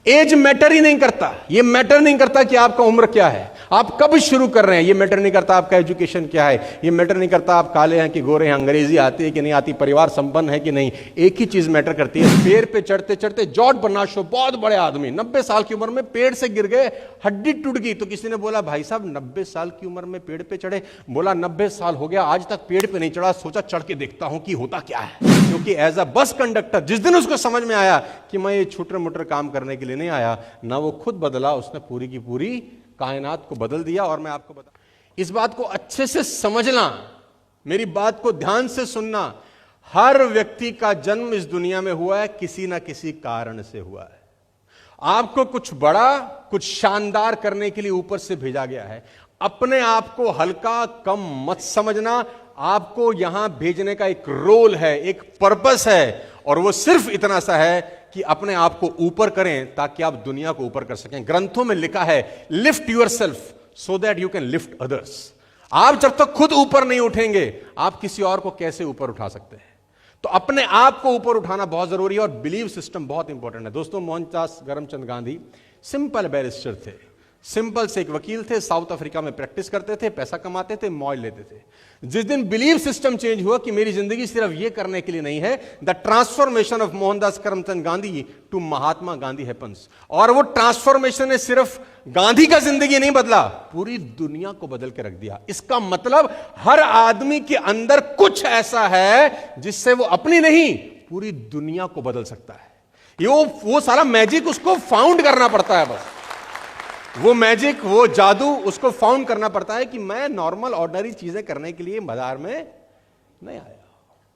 As matter ही नहीं करता। ये मैटर नहीं करता कि आपका उम्र क्या है, आप कब शुरू कर रहे हैं। ये मैटर नहीं करता आपका एजुकेशन क्या है, ये मैटर नहीं करता आप काले हैं कि गोरे हैं, अंग्रेजी आती है कि नहीं आती, परिवार संपन्न है कि नहीं। एक ही चीज मैटर करती है, पेड़ पे चढ़ते चढ़ते जॉर्ज बर्नार्ड शॉ, बहुत बड़े आदमी, 90 साल की उम्र में पेड़ से गिर गए, हड्डी टूट गई। तो किसी ने बोला भाई साहब 90 साल की उम्र में पेड़ पे चढ़े? बोला 90 साल हो गया, आज तक पेड़ पे नहीं चढ़ा, सोचा चढ़ के देखता हूं कि होता क्या है। क्योंकि एज अ बस कंडक्टर जिस दिन उसको समझ में आया कि मैं ये छोटे मोटे काम करने के लिए नहीं आया, ना वो खुद बदला, उसने पूरी की पूरी कायनात को बदल दिया। और मैं आपको बता, इस बात को अच्छे से समझना, मेरी बात को ध्यान से सुनना, हर व्यक्ति का जन्म इस दुनिया में हुआ है किसी ना किसी कारण से हुआ है। आपको कुछ बड़ा, कुछ शानदार करने के लिए ऊपर से भेजा गया है। अपने आप को हल्का कम मत समझना। आपको यहां भेजने का एक रोल है, एक पर्पस है, और वो सिर्फ इतना सा है कि अपने आप को ऊपर करें ताकि आप दुनिया को ऊपर कर सकें। ग्रंथों में लिखा है, lift yourself so that you can lift others. आप जब तक खुद ऊपर नहीं उठेंगे, आप किसी और को कैसे ऊपर उठा सकते हैं? तो अपने आप को ऊपर उठाना बहुत जरूरी है, और बिलीव सिस्टम बहुत इंपॉर्टेंट है। दोस्तों, मोहनदास करमचंद गांधी सिंपल बैरिस्टर थे, सिंपल से एक वकील थे, साउथ अफ्रीका में प्रैक्टिस करते थे, पैसा कमाते थे, मौज लेते थे। जिस दिन बिलीव सिस्टम चेंज हुआ कि मेरी जिंदगी सिर्फ यह करने के लिए नहीं है, the transformation of Mohandas Karamchand Gandhi to Mahatma Gandhi happens. और वो ट्रांसफॉर्मेशन ने सिर्फ गांधी का जिंदगी नहीं बदला, पूरी दुनिया को बदल के रख दिया। इसका मतलब हर आदमी के अंदर कुछ ऐसा है जिससे वो अपनी नहीं, पूरी दुनिया को बदल सकता है। ये वो सारा मैजिक उसको फाउंड करना पड़ता है। बस वो मैजिक, वो जादू उसको फाउंड करना पड़ता है कि मैं नॉर्मल ऑर्डिनरी चीजें करने के लिए बाजार में नहीं आया।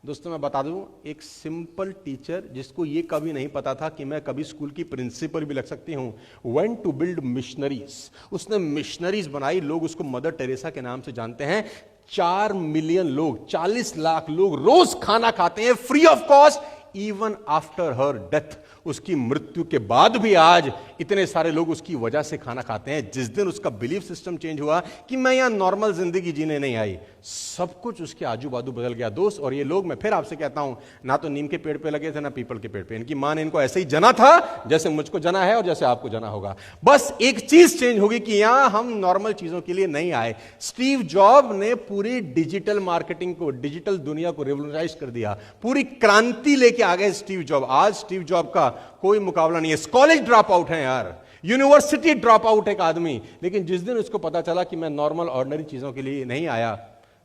दोस्तों, मैं बता दूं, एक सिंपल टीचर जिसको ये कभी नहीं पता था कि मैं कभी स्कूल की प्रिंसिपल भी लग सकती हूं, वेंट टू बिल्ड मिशनरीज। उसने मिशनरीज बनाई। लोग उसको मदर टेरेसा के नाम से जानते हैं। 4 मिलियन लोग, 40 लाख लोग रोज खाना खाते हैं free of cost, even after her death. उसकी मृत्यु के बाद भी आज इतने सारे लोग उसकी वजह से खाना खाते हैं। जिस दिन उसका बिलीफ सिस्टम चेंज हुआ कि मैं यहां नॉर्मल जिंदगी जीने नहीं आई, सब कुछ उसके आजू बाजू बदल गया। दोस्त, और ये लोग, मैं फिर आपसे कहता हूं, ना तो नीम के पेड़ पे लगे थे, ना पीपल के पेड़ पे। इनकी मां ने इनको ऐसे ही जना था जैसे मुझको जना है और जैसे आपको जना होगा। बस एक चीज चेंज होगी कि यहां हम नॉर्मल चीजों के लिए नहीं आए। स्टीव जॉब ने पूरी डिजिटल मार्केटिंग को, डिजिटल दुनिया को रिवोल्यूशनाइज कर दिया। पूरी क्रांति लेके आ गए स्टीव जॉब। आज स्टीव जॉब का कोई मुकाबला नहीं है। कॉलेज ड्रॉप आउट है यार, यूनिवर्सिटी ड्रॉप आउट एक आदमी, लेकिन जिस दिन उसको पता चला कि मैं नॉर्मल ऑर्डिनरी चीजों के लिए नहीं आया,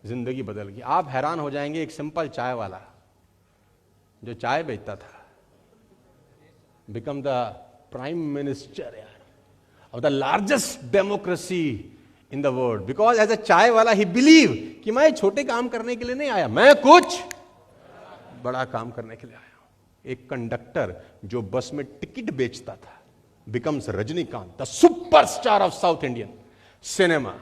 जिंदगी बदल गई। आप हैरान हो जाएंगे, एक सिंपल चाय वाला जो चाय बेचता था, बिकम द प्राइम मिनिस्टर यार of the largest democracy in the world, because as a chai wala he believe कि मैं छोटे काम करने के लिए नहीं आया, मैं कुछ बड़ा काम करने के लिए आया। एक कंडक्टर जो बस में टिकट बेचता था, becomes Rajinikanth, the superstar of south Indian cinema.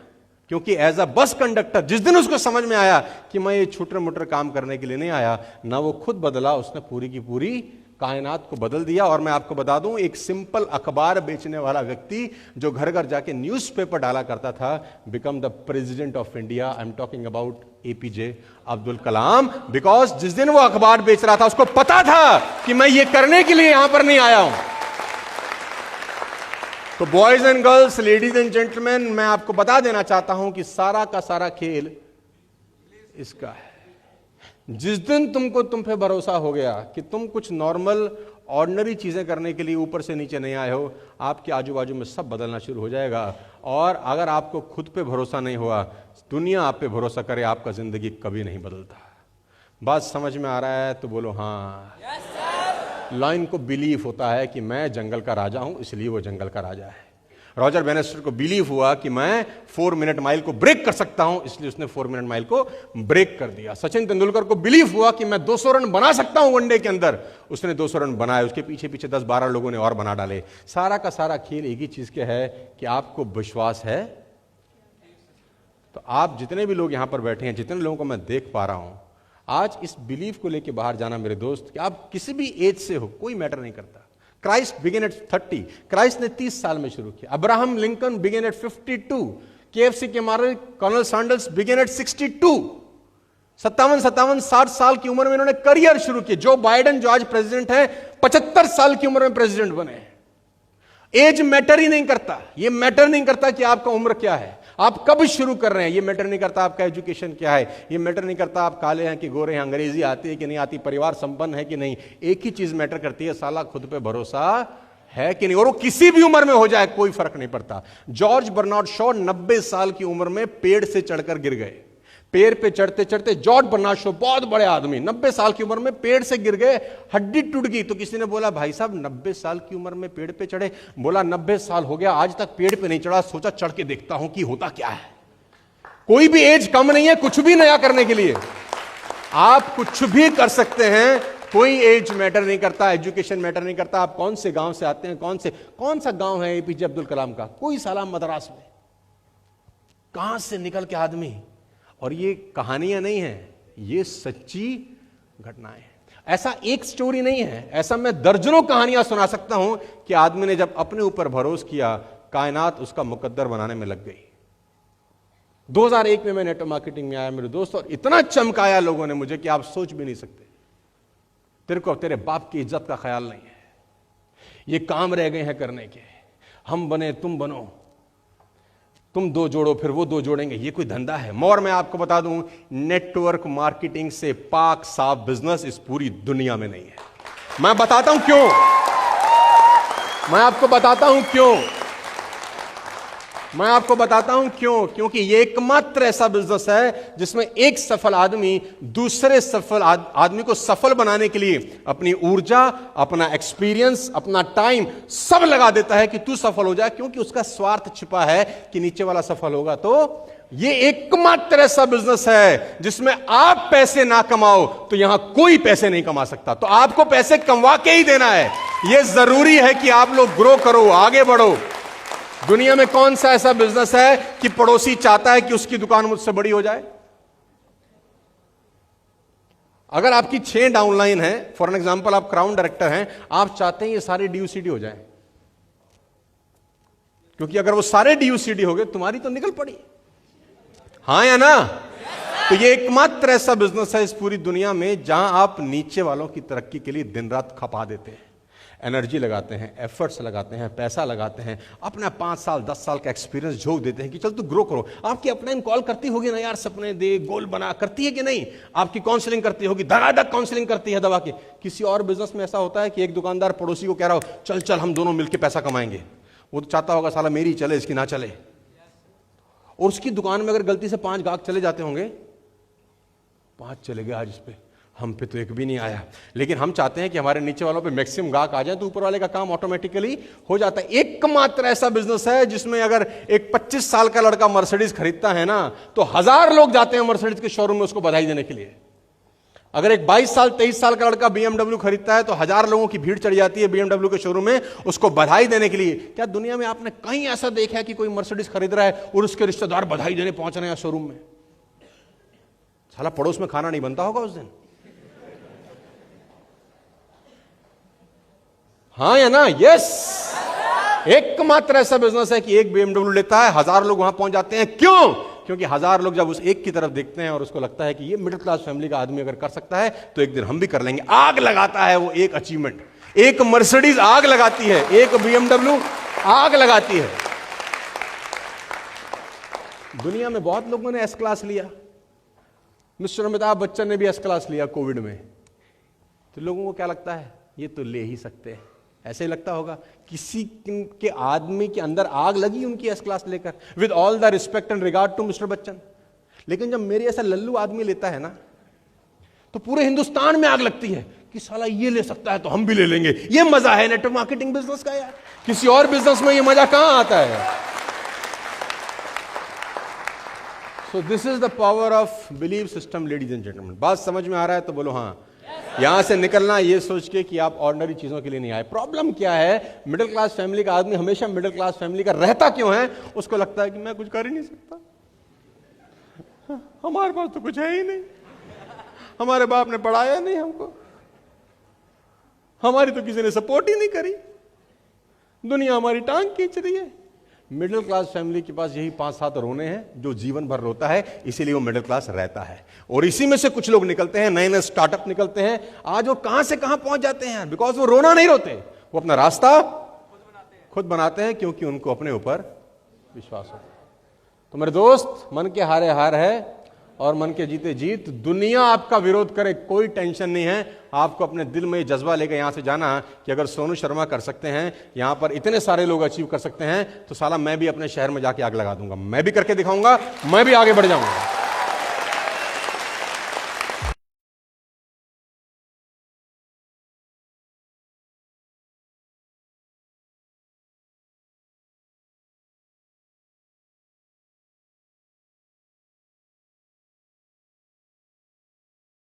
क्योंकि एज अ बस कंडक्टर जिस दिन उसको समझ में आया कि मैं ये छोटे मोटे काम करने के लिए नहीं आया, ना वो खुद बदला, उसने पूरी की पूरी कायनात को बदल दिया। और मैं आपको बता दूं, एक सिंपल अखबार बेचने वाला व्यक्ति जो घर घर जाके न्यूज़पेपर डाला करता था, become the president of India. I am talking about APJ Abdul Kalam. Because जिस दिन वो अखबार बेच रहा था, उसको पता था कि मैं ये करने के लिए यहां पर नहीं आया हूं। तो boys and girls, ladies and gentleman, मैं आपको बता देना चाहता हूं कि सारा का सारा खेल इसका है। जिस दिन तुम पे भरोसा हो गया कि तुम कुछ नॉर्मल ऑर्डिनरी चीजें करने के लिए ऊपर से नीचे नहीं आए हो, आपके आजू बाजू में सब बदलना शुरू हो जाएगा। और अगर आपको खुद पे भरोसा नहीं हुआ, दुनिया आप पे भरोसा करे, आपका जिंदगी कभी नहीं बदलता। बात समझ में आ रहा है तो बोलो हाँ। लाइन को बिलीफ होता है कि मैं जंगल का राजा हूं, इसलिए वो जंगल का राजा है। रॉजर बैनिस्टर को बिलीव हुआ कि मैं 4 मिनट माइल को ब्रेक कर सकता हूं, इसलिए उसने 4 मिनट माइल को ब्रेक कर दिया। सचिन तेंदुलकर को बिलीव हुआ कि मैं 200 रन बना सकता हूं वनडे के अंदर, उसने 200 रन बनाए। उसके पीछे पीछे 10-12 लोगों ने और बना डाले। सारा का सारा खेल एक ही चीज के है कि आपको विश्वास है। तो आप जितने भी लोग यहां पर बैठे हैं, जितने लोगों को मैं देख पा रहा हूं, आज इस बिलीफ को लेकर बाहर जाना मेरे दोस्त, कि आप किसी भी एज से हो, कोई मैटर नहीं करता। क्राइस्ट बिगिन एट 30, क्राइस्ट ने 30 साल में शुरू किया। Abraham Lincoln begin eight 52, KFC के मालिक कर्नल सैंडर्स बिगिन एट 62, 57-60 साल की उम्र में इन्होंने करियर शुरू किया। जो बाइडेन जो आज प्रेसिडेंट है, 75 साल की उम्र में प्रेसिडेंट बने। एज मैटर ही नहीं करता। ये मैटर नहीं करता कि आपका उम्र क्या है, आप कब शुरू कर रहे हैं। ये मैटर नहीं करता आपका एजुकेशन क्या है, ये मैटर नहीं करता आप काले हैं कि गोरे हैं, अंग्रेजी आती है कि नहीं आती, परिवार संपन्न है कि नहीं। एक ही चीज मैटर करती है, साला खुद पे भरोसा है कि नहीं। और वो किसी भी उम्र में हो जाए, कोई फर्क नहीं पड़ता। जॉर्ज बर्नार्ड शॉ 90 साल की उम्र में पेड़ से चढ़कर गिर गए। पेड़ पे चढ़ते चढ़ते जॉर्ज बर्नार्ड शॉ, बहुत बड़े आदमी, 90 साल की उम्र में पेड़ से गिर गए, हड्डी टूट गई। तो किसी ने बोला, भाई साहब 90 साल की उम्र में पेड़ पे चढ़े? बोला 90 साल हो गया, आज तक पेड़ पे नहीं चढ़ा, सोचा चढ़ के देखता हूं कि होता क्या है। कोई भी एज कम नहीं है कुछ भी नया करने के लिए। आप कुछ भी कर सकते हैं, कोई एज मैटर नहीं करता, एजुकेशन मैटर नहीं करता। आप कौन से गांव से आते हैं, कौन सा गांव है एपीजे अब्दुल कलाम का? कोई साला मद्रास में, कहां से निकल के आदमी। और ये कहानियां नहीं है, ये सच्ची घटनाएं हैं। ऐसा एक स्टोरी नहीं है, ऐसा मैं दर्जनों कहानियां सुना सकता हूं कि आदमी ने जब अपने ऊपर भरोसा किया, कायनात उसका मुकद्दर बनाने में लग गई। 2001 में मैं नेटवर्क मार्केटिंग में आया मेरे दोस्त, और इतना चमकाया लोगों ने मुझे कि आप सोच भी नहीं सकते। तेरे को तेरे बाप की इज्जत का ख्याल नहीं है, ये काम रह गए हैं करने के। हम बने तुम बनो, तुम दो जोड़ो फिर वो दो जोड़ेंगे, ये कोई धंधा है? और मैं आपको बता दूं, नेटवर्क मार्केटिंग से पाक साफ बिजनेस इस पूरी दुनिया में नहीं है। मैं बताता हूं क्यों, मैं आपको बताता हूं क्यों, मैं आपको बताता हूं क्यों। क्योंकि ये एकमात्र ऐसा बिजनेस है जिसमें एक सफल आदमी दूसरे सफल आदमी को सफल बनाने के लिए अपनी ऊर्जा, अपना एक्सपीरियंस, अपना टाइम सब लगा देता है कि तू सफल हो जाए, क्योंकि उसका स्वार्थ छिपा है कि नीचे वाला सफल होगा। तो ये एकमात्र ऐसा बिजनेस है जिसमें आप पैसे ना कमाओ तो यहां कोई पैसे नहीं कमा सकता। तो आपको पैसे कमा के ही देना है। यह जरूरी है कि आप लोग ग्रो करो, आगे बढ़ो। दुनिया में कौन सा ऐसा बिजनेस है कि पड़ोसी चाहता है कि उसकी दुकान मुझसे बड़ी हो जाए? अगर आपकी 6 डाउनलाइन है, फॉर एन एग्जांपल आप क्राउन डायरेक्टर हैं, आप चाहते हैं ये सारे डीयूसीडी हो जाए, क्योंकि अगर वो सारे डीयूसीडी हो गए तुम्हारी तो निकल पड़ी। हाँ या ना? तो ये एकमात्र ऐसा बिजनेस है इस पूरी दुनिया में जहां आप नीचे वालों की तरक्की के लिए दिन रात खपा देते हैं, एनर्जी लगाते हैं, एफर्ट्स लगाते हैं, पैसा लगाते हैं, अपना 5 साल 10 साल का एक्सपीरियंस झोंक देते हैं कि चल तू ग्रो करो। आपकी अपलाइन कॉल करती होगी ना यार, सपने दे, गोल बना, करती है कि नहीं? आपकी काउंसलिंग करती होगी, धड़ाधड़ काउंसलिंग करती है दबा के। किसी और बिजनेस में ऐसा होता है कि एक दुकानदार पड़ोसी को कह रहा हो चल चल हम दोनों मिलकर पैसा कमाएंगे, वो तो चाहता होगा साला मेरी चले इसकी ना चले। और उसकी दुकान में अगर गलती से 5 गाहक चले जाते होंगे, 5 चले गए आज इस पे, हम पे तो एक भी नहीं आया। लेकिन हम चाहते हैं कि हमारे नीचे वालों पे मैक्सिमम गाहक आ जाए, तो ऊपर वाले का काम ऑटोमेटिकली हो जाता है। एकमात्र ऐसा बिजनेस है जिसमें अगर एक 25 साल का लड़का मर्सिडीज खरीदता है ना, तो 1000 लोग जाते हैं मर्सिडीज के शोरूम में उसको बधाई देने के लिए। अगर एक 22 साल 23 साल का लड़का BMW खरीदता है तो 1000 लोगों की भीड़ चढ़ जाती है BMW के शोरूम में उसको बधाई देने के लिए। क्या दुनिया में आपने कहीं ऐसा देखा है कि कोई मर्सिडीज खरीद रहा है और उसके रिश्तेदार बधाई देने पहुंच रहे हैं शोरूम में? साला पड़ोस में खाना नहीं बनता होगा उस दिन। हाँ या ना? यस। एकमात्र ऐसा बिजनेस है कि एक BMW लेता है, 1000 लोग वहां पहुंच जाते हैं। क्यों? क्योंकि 1000 लोग जब उस एक की तरफ देखते हैं और उसको लगता है कि ये मिडिल क्लास फैमिली का आदमी अगर कर सकता है तो एक दिन हम भी कर लेंगे। आग लगाता है वो एक अचीवमेंट। एक मर्सिडीज आग लगाती है, एक BMW आग लगाती है। दुनिया में बहुत लोगों ने एस क्लास लिया, मिस्टर अमिताभ बच्चन ने भी एस क्लास लिया कोविड में। तो लोगों को क्या लगता है, ये तो ले ही सकते हैं। ऐसे ही लगता होगा किसी के आदमी के अंदर आग लगी उनकी एस क्लास लेकर, with all the respect and regard to mister Bachchan. लेकिन जब मेरे ऐसा लल्लू आदमी लेता है ना, तो पूरे हिंदुस्तान में आग लगती है कि साला ये ले सकता है तो हम भी ले लेंगे। ये मजा है नेटवर्क मार्केटिंग बिजनेस का यार, किसी और बिजनेस में ये मजा कहां आता है? So this is the power of believe system, ladies and gentleman. बात समझ में आ रहा है तो बोलो हाँ। यहां से निकलना ये सोच के कि आप ऑर्डिनरी चीजों के लिए नहीं आए। प्रॉब्लम क्या है, मिडिल क्लास फैमिली का आदमी हमेशा मिडिल क्लास फैमिली का रहता क्यों है? उसको लगता है कि मैं कुछ कर ही नहीं सकता, हमारे पास तो कुछ है ही नहीं, हमारे बाप ने पढ़ाया नहीं हमको, हमारी तो किसी ने सपोर्ट ही नहीं करी, दुनिया हमारी टांग खींच रही है। मिडिल क्लास फैमिली के पास यही 5-7 रोने हैं जो जीवन भर रोता है, इसीलिए वो मिडिल क्लास रहता है। और इसी में से कुछ लोग निकलते हैं, नए नए स्टार्टअप निकलते हैं। आज वो कहां से कहां पहुंच जाते हैं, बिकॉज वो रोना नहीं रोते, वो अपना रास्ता खुद बनाते हैं क्योंकि उनको अपने ऊपर विश्वास होता है। तो मेरे दोस्त, मन के हारे हार है और मन के जीते जीत। दुनिया आपका विरोध करे, कोई टेंशन नहीं है। आपको अपने दिल में ये जज्बा लेकर यहां से जाना कि अगर सोनू शर्मा कर सकते हैं, यहां पर इतने सारे लोग अचीव कर सकते हैं, तो साला मैं भी अपने शहर में जाके आग लगा दूंगा, मैं भी करके दिखाऊंगा, मैं भी आगे बढ़ जाऊंगा।